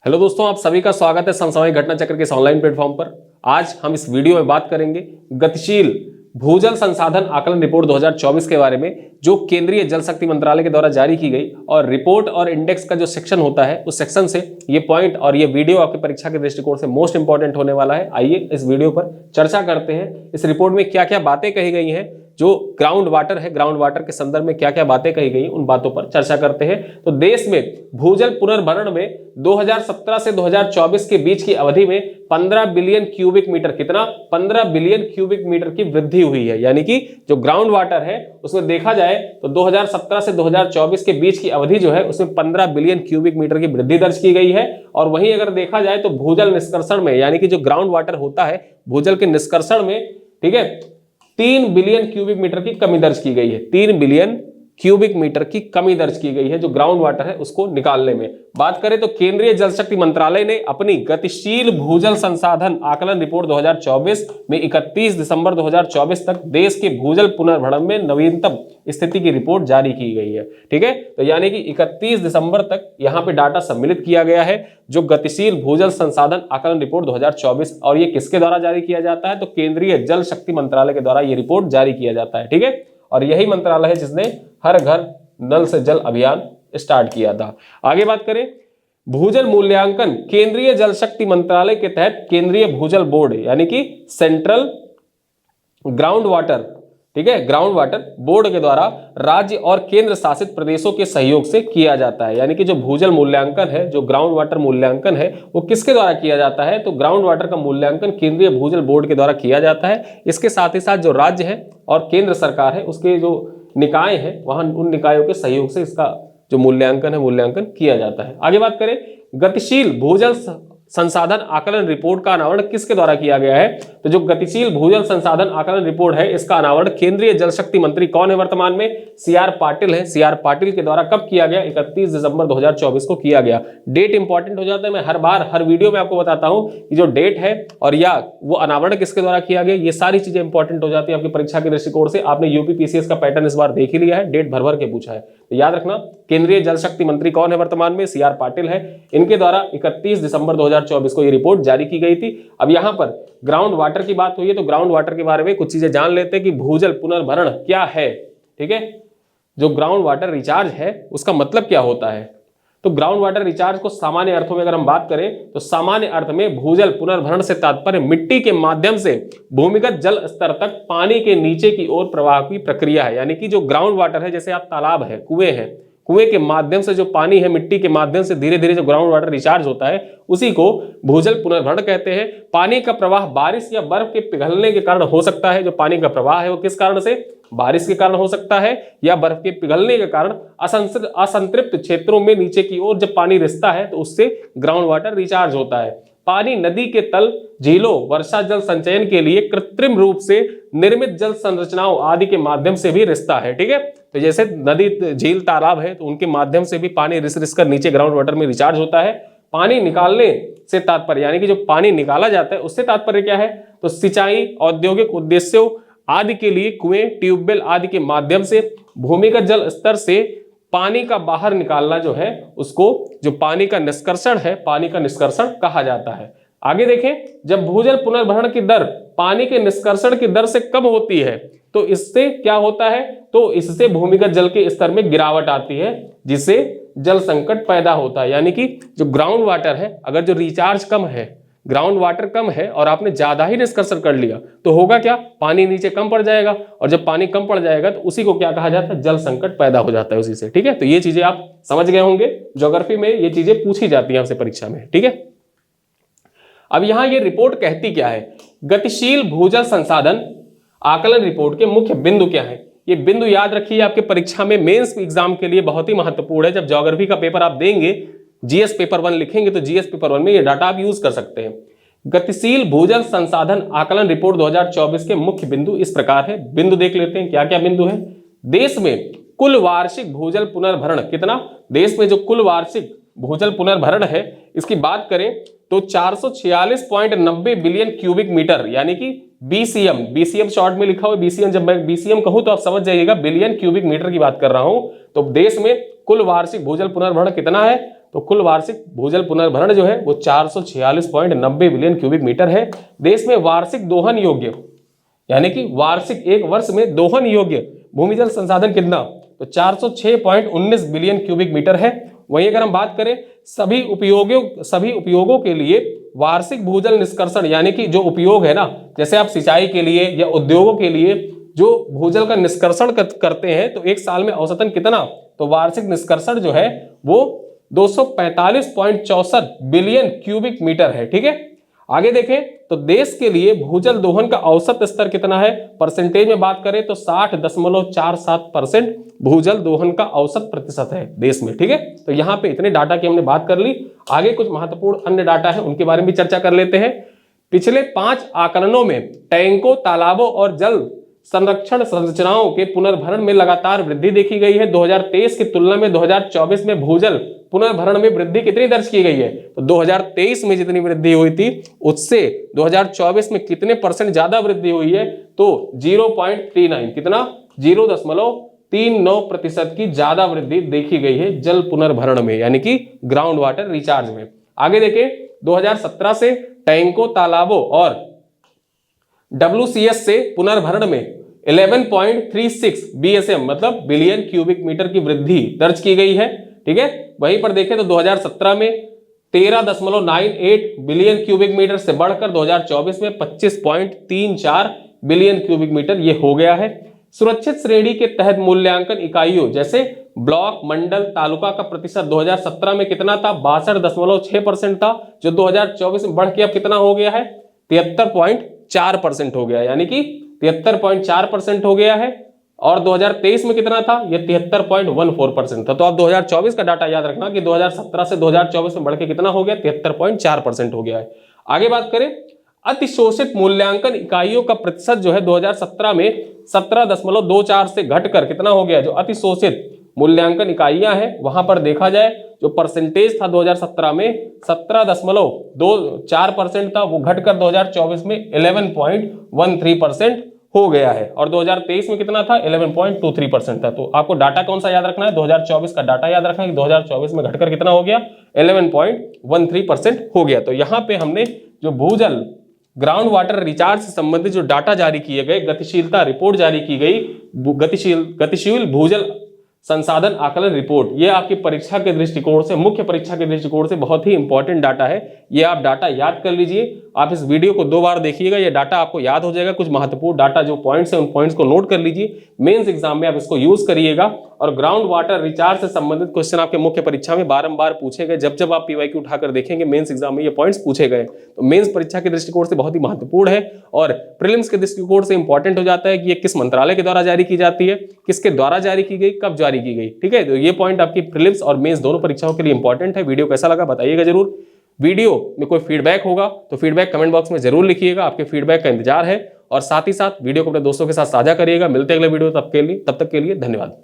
Hello दोस्तों, आप सभी का स्वागत है समसामयिक घटना चक्र के इस ऑनलाइन प्लेटफॉर्म पर। आज हम इस वीडियो में बात करेंगे गतिशील भूजल संसाधन आकलन रिपोर्ट 2024 के बारे में, जो केंद्रीय जल शक्ति मंत्रालय के द्वारा जारी की गई। और रिपोर्ट और इंडेक्स का जो सेक्शन होता है, उस सेक्शन से ये पॉइंट और ये वीडियो आपकी परीक्षा के दृष्टिकोण से मोस्ट इंपॉर्टेंट होने वाला है। आइए इस वीडियो पर चर्चा करते हैं। इस रिपोर्ट में क्या क्या बातें कही गई हैं, जो ग्राउंड वाटर है, ग्राउंड वाटर के संदर्भ में क्या क्या बातें कही गई, उन बातों पर चर्चा करते हैं। तो देश में भूजल पुनर्भरण में 2017 से 2024 के बीच की अवधि में 15 बिलियन क्यूबिक मीटर, कितना 15 बिलियन क्यूबिक मीटर की वृद्धि हुई है। यानी कि जो ग्राउंड वाटर है उसमें देखा जाए तो 2017 से 2024 के बीच की अवधि जो है उसमें 15 बिलियन क्यूबिक मीटर की वृद्धि दर्ज की गई है। और वहीं अगर देखा जाए तो भूजल निष्कर्षण में, यानी कि जो ग्राउंड वाटर होता है भूजल के निष्कर्षण में, ठीक है, 3 बिलियन क्यूबिक मीटर की कमी दर्ज की गई है। 3 बिलियन क्यूबिक मीटर की कमी दर्ज की गई है जो ग्राउंड वाटर है उसको निकालने में। बात करें तो केंद्रीय जल शक्ति मंत्रालय ने अपनी गतिशील भूजल संसाधन आकलन रिपोर्ट 2024 में 31 दिसंबर 2024 तक देश के भूजल पुनर्भरण में नवीनतम स्थिति की रिपोर्ट जारी की गई है। ठीक है, तो यानी कि 31 दिसंबर तक यहां पे डाटा सम्मिलित किया गया है, जो गतिशील भूजल संसाधन आकलन रिपोर्ट 2024। और ये किसके द्वारा जारी किया जाता है? तो केंद्रीय जल शक्ति मंत्रालय के द्वारा ये रिपोर्ट जारी किया जाता है। ठीक है, और यही मंत्रालय है जिसने हर घर नल से जल अभियान स्टार्ट किया था। आगे बात करें, भूजल मूल्यांकन केंद्रीय जल शक्ति मंत्रालय के तहत केंद्रीय भूजल बोर्ड, यानी कि सेंट्रल ग्राउंड वाटर, ठीक है, ग्राउंड वाटर बोर्ड के द्वारा राज्य और केंद्र शासित प्रदेशों के सहयोग से किया जाता है। यानी कि जो भूजल मूल्यांकन है, जो ग्राउंड वाटर मूल्यांकन है, वो किसके द्वारा किया जाता है? तो ग्राउंड वाटर का मूल्यांकन केंद्रीय भूजल बोर्ड के द्वारा किया जाता है। इसके साथ ही साथ जो राज्य है और केंद्र सरकार है, उसके जो निकाय हैं, वहां उन निकायों के सहयोग से इसका जो मूल्यांकन है, मूल्यांकन किया जाता है। आगे बात करें, गतिशील भूजल संसाधन आकलन रिपोर्ट का अनावरण किसके द्वारा किया गया है? तो जो गतिशील भूजल संसाधन आकलन रिपोर्ट है, इसका अनावरण केंद्रीय जल शक्ति मंत्री कौन है वर्तमान में? सीआर पाटिल है। सीआर पाटिल के द्वारा कब किया गया? 31 दिसंबर 2024 को किया गया। डेट इंपॉर्टेंट हो जाता है, मैं हर बार हर वीडियो में आपको बताता हूं कि जो डेट है और या वो अनावरण किसके द्वारा किया गया, ये सारी चीजें इंपॉर्टेंट हो जाती है आपकी परीक्षा के दृष्टिकोण से। आपने यूपीपीसीएस का पैटर्न इस बार देख ही लिया है, डेट भर भर के पूछा है, तो याद रखना केंद्रीय जल शक्ति मंत्री कौन है वर्तमान में? सीआर पाटिल है। इनके द्वारा 31 दिसंबर 2024 को ये रिपोर्ट जारी की गई थी। अब यहां पर ग्राउंड वाटर की बात हुई है, तो ग्राउंड वाटर के बारे में कुछ चीजें जान लेते हैं कि भूजल पुनर्भरण क्या है। ठीक है, जो ग्राउंड वाटर रिचार्ज है उसका मतलब क्या होता है? तो ग्राउंड वाटर रिचार्ज को सामान्य अर्थों में अगर हम बात करें तो सामान्य अर्थ में भूजल पुनर्भरण से तात्पर्य मिट्टी के माध्यम से भूमिगत जल स्तर तक पानी के नीचे की ओर प्रवाह की प्रक्रिया है। यानी कि जो ग्राउंड वाटर है, जैसे आप तालाब है, कुएं है, कुएं के माध्यम से जो पानी है मिट्टी के माध्यम से धीरे धीरे जो ग्राउंड वाटर रिचार्ज होता है, उसी को भूजल पुनर्भरण कहते हैं। पानी का प्रवाह बारिश या बर्फ के पिघलने के कारण हो सकता है। जो पानी का प्रवाह है वो किस कारण से? बारिश के कारण हो सकता है या बर्फ के पिघलने के कारण असंतृप्त क्षेत्रों में नीचे की ओर जब पानी रिसता है तो उससे ग्राउंड वाटर रिचार्ज होता है। पानी नदी के तल, झीलों, वर्षा जल संचयन के लिए कृत्रिम रूप से निर्मित जल संरचनाओं आदि के माध्यम से भी रिसता है। ठीक है, तो जैसे नदी, झील, तालाब है, तो उनके माध्यम से भी पानी रिस रिस कर नीचे ग्राउंड वाटर में रिचार्ज होता है। पानी निकालने से तात्पर्य, यानी कि जो पानी निकाला जाता है उससे तात्पर्य क्या है? तो सिंचाई, औद्योगिक उद्देश्यों आदि के लिए कुएं, ट्यूबवेल आदि के माध्यम से भूमिगत जल स्तर से पानी का बाहर निकालना जो है, उसको जो पानी का निष्कर्षण है, पानी का निष्कर्षण कहा जाता है। आगे देखें, जब भूजल पुनर्भरण की दर पानी के निष्कर्षण की दर से कम होती है तो इससे क्या होता है? तो इससे भूमिगत जल के स्तर में गिरावट आती है, जिससे जल संकट पैदा होता है। यानी कि जो ग्राउंड वाटर है, अगर जो रिचार्ज कम है, ग्राउंड वाटर कम है और आपने ज्यादा ही निष्कर्षण कर लिया तो होगा क्या? पानी नीचे कम पड़ जाएगा, और जब पानी कम पड़ जाएगा तो उसी को क्या कहा जाता है? जल संकट पैदा हो जाता है उसी से। ठीक है, तो ये चीजें आप समझ गए होंगे, ज्योग्राफी में ये चीजें पूछी जाती हैं आपसे परीक्षा में। ठीक है, अब यहां ये रिपोर्ट कहती क्या है? गतिशील भूजल संसाधन आकलन रिपोर्ट के मुख्य बिंदु क्या है? ये बिंदु याद रखिए, आपके परीक्षा में मेंस एग्जाम के लिए बहुत ही महत्वपूर्ण है। जब ज्योग्राफी का पेपर आप देंगे, जीएस पेपर 1 लिखेंगे, तो जीएस पेपर 1 में ये डाटा आप यूज कर सकते हैं। गतिशील भूजल संसाधन आकलन रिपोर्ट 2024 के मुख्य बिंदु इस प्रकार है। बिंदु देख लेते हैं क्या क्या बिंदु है। देश में कुल वार्षिक भूजल पुनर्भरण कितना? देश में जो कुल वार्षिक भूजल पुनर्भरण है, इसकी बात करें तो 446.90 बिलियन क्यूबिक मीटर, यानी कि बीसीएम, बीसीएम शॉर्ट में लिखा हुआ बीसीएम, जब मैं बीसीएम कहूं तो आप समझ जाइएगा बिलियन क्यूबिक मीटर की बात कर रहा हूं। तो देश में कुल वार्षिक भूजल पुनर्भरण कितना है? तो कुल वार्षिक भूजल पुनर्भरण जो है वो 446.90 बिलियन क्यूबिक मीटर है। देश में वार्षिक दोहन योग्य, यानी कि वार्षिक एक वर्ष में दोहन योग्य भूमिजल संसाधन कितना, तो 406.19 बिलियन क्यूबिक मीटर है। वहीं अगर हम बात करें सभी उपयोगों के लिए वार्षिक भूजल निष्कर्षण, यानी कि जो उपयोग है ना, जैसे आप सिंचाई के लिए या उद्योगों के लिए जो भूजल का निष्कर्षण करते हैं, तो एक साल में औसतन कितना, तो वार्षिक निष्कर्षण जो है वो 245.64 बिलियन क्यूबिक मीटर है। ठीक है, आगे देखें तो देश के लिए भूजल दोहन का औसत स्तर कितना है, परसेंटेज में बात करें तो 60.47% भूजल दोहन का औसत प्रतिशत है देश में। ठीक है, तो यहां पे इतने डाटा की हमने बात कर ली। आगे कुछ महत्वपूर्ण अन्य डाटा है, उनके बारे में भी चर्चा कर लेते हैं। पिछले 5 आकलनों में टैंकों, तालाबों और जल संरक्षण संरचनाओं के पुनर्भरण में लगातार वृद्धि देखी गई है। 2023 की तुलना में 2024 में भूजल पुनर्भरण में वृद्धि कितनी दर्ज की गई है, तो 2023 में जितनी वृद्धि हुई थी उससे 2024 में कितने % ज्यादा वृद्धि हुई है, तो 0.39, कितना, 0.39% की ज्यादा वृद्धि देखी गई है जल पुनर्भरण में, यानी कि ग्राउंड वाटर रिचार्ज में। आगे देखें 2017 से टैंकों, तालाबों और WCS से पुनर्भरण में 11.36 BSM मतलब बिलियन क्यूबिक मीटर की वृद्धि दर्ज की गई है। ठीक है, वहीं पर देखें तो 2017 में 13.98 बिलियन क्यूबिक मीटर से बढ़कर 2024 में 25.34 बिलियन क्यूबिक मीटर ये हो गया है। सुरक्षित श्रेणी के तहत मूल्यांकन इकाइयों जैसे ब्लॉक, मंडल, तालुका का प्रतिशत 2017 में कितना था, 62.6% था, जो 2024 में बढ़ के अब कितना हो गया है, 73.4% हो गया, यानी कि 73.4% हो गया है। और 2023 में कितना था, यह 73.14% था। तो आप 2024 का डाटा याद रखना कि 2017 से 2024 में बढ़ के कितना हो गया, 73.4% हो गया है। आगे बात करें अतिशोषित मूल्यांकन इकाइयों का प्रतिशत जो है 2017 में 17.24 से घटकर कितना हो गया, जो अतिशोषित मूल्यांकन इकाइयां हैं वहां पर देखा जाए जो परसेंटेज था 2017 में 17.24% था, वो घटकर 2024 में 11.13% हो गया है। और 2023 में कितना था, 11.23% था। तो आपको डाटा कौन सा याद रखना है, 2024 का डाटा याद रखना है कि 2024 में घटकर कितना हो गया, 11.13% हो गया। तो यहाँ पे हमने जो भूजल ग्राउंड वाटर रिचार्ज से संबंधित जो डाटा जारी किए गए, गतिशीलता रिपोर्ट जारी की गई, गतिशील भूजल संसाधन आकलन रिपोर्ट, ये आपकी परीक्षा के दृष्टिकोण से, मुख्य परीक्षा के दृष्टिकोण से बहुत ही इंपॉर्टेंट डाटा है। ये आप डाटा याद कर लीजिए, आप इस वीडियो को 2 बार देखिएगा, ये डाटा आपको याद हो जाएगा। कुछ महत्वपूर्ण डाटा जो पॉइंट्स हैं उन पॉइंट्स को नोट कर लीजिए, मेंस एग्जाम में आप इसको यूज करिएगा। और ग्राउंड वाटर रिचार्ज से संबंधित क्वेश्चन आपके मुख्य परीक्षा में बारंबार पूछे गए, जब आप PYQ उठाकर देखेंगे मेंस एग्जाम में ये पॉइंट्स पूछे गए, तो मेंस परीक्षा के दृष्टिकोण से बहुत ही महत्वपूर्ण है। और प्रीलिम्स के दृष्टिकोण से इंपॉर्टेंट हो जाता है कि ये किस मंत्रालय के द्वारा जारी की जाती है, किसके द्वारा जारी की गई, कब जारी की गई। ठीक है, तो ये पॉइंट आपकी प्रीलिम्स और मेंस दोनों परीक्षाओं के लिए इंपॉर्टेंट है। वीडियो कैसा लगा बताइएगा जरूर। वीडियो में कोई फीडबैक होगा तो फीडबैक कमेंट बॉक्स में जरूर लिखिएगा, आपके फीडबैक का इंतजार है। और साथ ही साथ वीडियो को अपने दोस्तों के साथ साझा करिएगा। मिलते हैं अगले वीडियो, तब तक के लिए धन्यवाद।